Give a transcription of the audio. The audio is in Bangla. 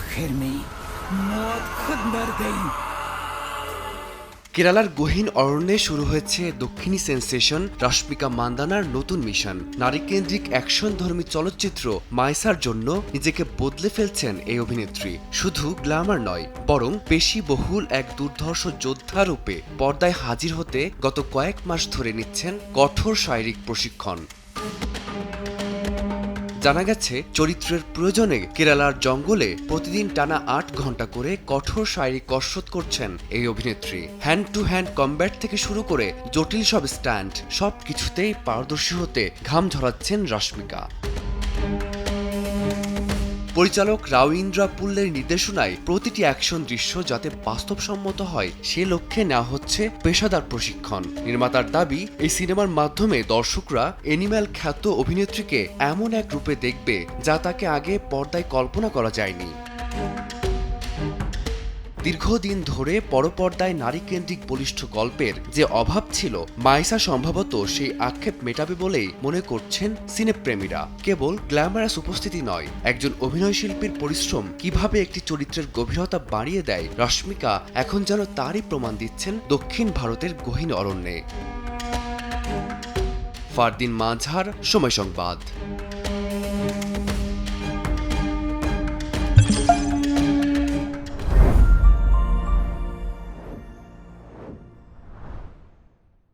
आखिर में मौत खुद मर गई। কেরালার গহীন অরণ্যে শুরু হয়েছে দক্ষিণী সেন্সেশন রশ্মিকা মান্দানার নতুন মিশন। নারীকেন্দ্রিক অ্যাকশনধর্মী চলচ্চিত্র মাইসার জন্য নিজেকে বদলে ফেলছেন এই অভিনেত্রী। শুধু গ্ল্যামার নয়, বরং পেশিবহুল এক দুর্ধর্ষ যোদ্ধা রূপে পর্দায় হাজির হতে গত কয়েক মাস ধরে নিচ্ছেন কঠোর শারীরিক প্রশিক্ষণ। জানা গেছে, চরিত্রের প্রয়োজনে কেরালার জঙ্গলে প্রতিদিন টানা ৮ ঘন্টা করে কঠোর শারীরিক কসরত করছেন এই অভিনেত্রী। হ্যান্ড টু হ্যান্ড কমব্যাট থেকে শুরু করে জটিল সব স্ট্যান্ড, সবকিছুতেই পারদর্শী হতে ঘাম ঝরাচ্ছেন রশ্মিকা। পরিচালক রাউইন্দ্রা পুল্লের নির্দেশনায় প্রতিটি অ্যাকশন দৃশ্য যাতে বাস্তবসম্মত হয় সে লক্ষ্যে নেওয়া হচ্ছে পেশাদার প্রশিক্ষণ। নির্মাতার দাবি, এই সিনেমার মাধ্যমে দর্শকরা অ্যানিম্যাল খ্যাত অভিনেত্রীকে এমন এক রূপে দেখবে যা তাকে আগে পর্দায় কল্পনা করা যায়নি। দীর্ঘদিন ধরে পরপর্দায় নারীকেন্দ্রিক বলিষ্ঠ গল্পের যে অভাব ছিল, মাইসা সম্ভবত সেই আক্ষেপ মেটাবে বলেই মনে করছেন সিনেপ্রেমীরা। কেবল গ্ল্যামারাস উপস্থিতি নয়, একজন অভিনয়শিল্পীর পরিশ্রম কিভাবে একটি চরিত্রের গভীরতা বাড়িয়ে দেয়, রশ্মিকা এখন যেন তারই প্রমাণ দিচ্ছেন দক্ষিণ ভারতের গহীন অরণ্যে। ফারদিন মাঝার, সময় সংবাদ।